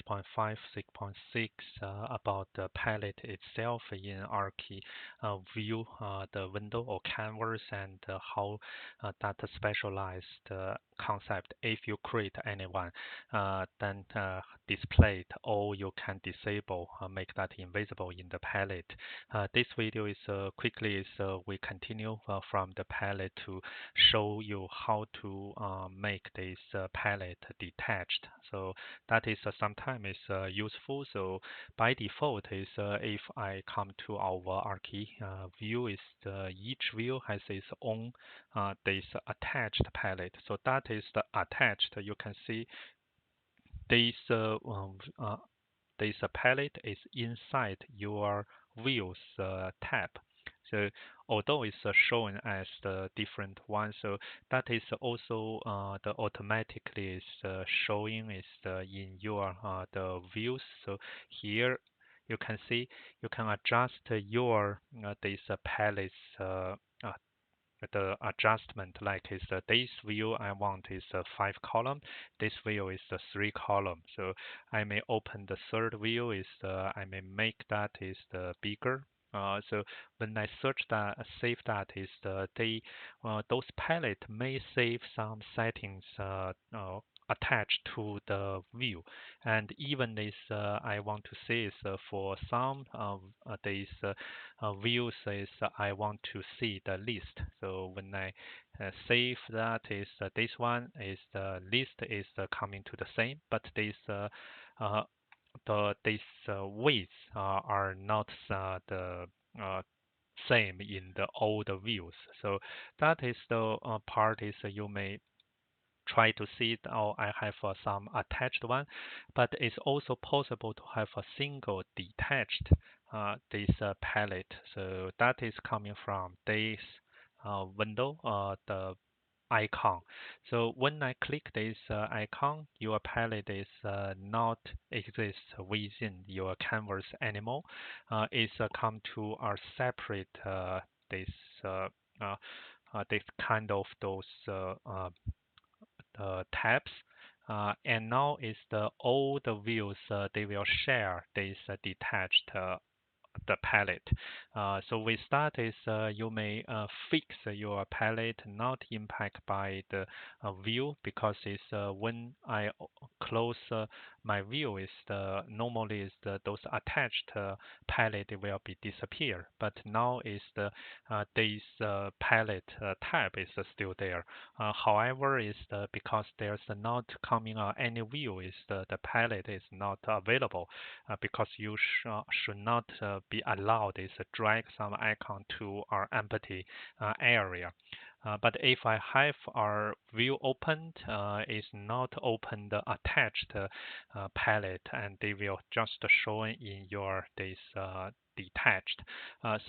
6.5, 6.6 about the palette itself in Archi view the window or canvas and how that specialized concept. If you create anyone, then display it, or you can disable, make that invisible in the palette. This video is quickly we continue from the palette to show you how to make this palette detached. So that is sometimes is useful. So by default is if I come to our Archi view, is each view has its own this attached palette. So that is the attached. You can see this this palette is inside your views tab. So although it's shown as the different one, so that is also the automatically is showing is in your the views. So here you can see you can adjust your this palettes the adjustment, like is this view I want is 5 column, this view is 3 column. So I may open the third view is I may make that is the bigger. So when I search that, save that is those palette may save some settings attached to the view, and even this I want to say is for some of these views is I want to see the list. So when I save that is this one is the list is coming to the same, but this this weights are not the same in the older views. So that is the part is you may try to see it, or I have some attached one, but it's also possible to have a single detached this palette. So that is coming from this window, the icon. So when I click this icon, your palette is not exist within your canvas anymore. It's come to a separate this this kind of those tabs. And now is all the views they will share this detached the palette. So with that is you may fix your palette not impact by the view, because it's when I close my view is normally is those attached palette will be disappear, but now is this palette tab is still there. However, is because there's not coming any view, is the palette is not available, because you should not be allowed is drag some icon to our empty area. But if I have our view opened, is not open the attached palette, and they will just show in your this detached.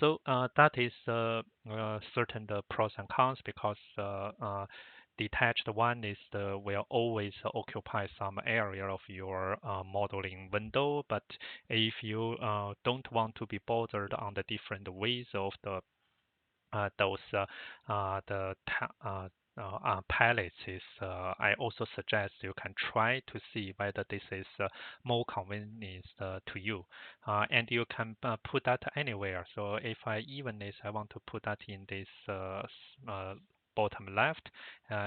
So that is certain the pros and cons, because detached one is will always occupy some area of your modeling window. But if you don't want to be bothered on the different ways of the those the palettes, is I also suggest you can try to see whether this is more convenient to you, and you can put that anywhere. So if I even is I want to put that in this bottom left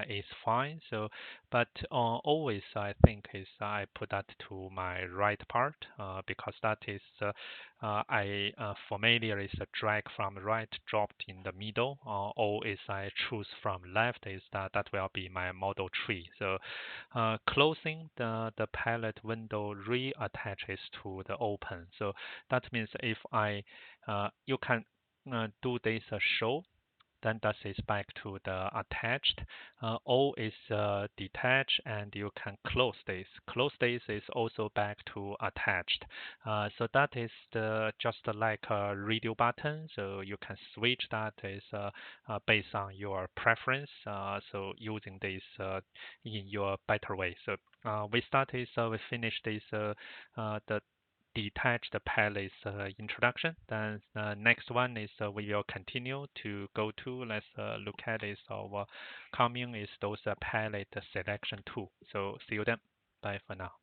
is fine. So but always I think is I put that to my right part, because that is I familiar is a drag from right dropped in the middle, or is I choose from left, is that will be my model tree. So closing the palette window reattaches to the open. So that means if I you can do this show, then that is back to the attached. All is detached, and you can close this. Close this is also back to attached. So that is just like a radio button. So you can switch that is based on your preference. So using this in your better way. So with that is we finish this the detached palette introduction. Then next one is we will continue to go to, let's look at is our coming is those palette selection tool. So see you then. Bye for now.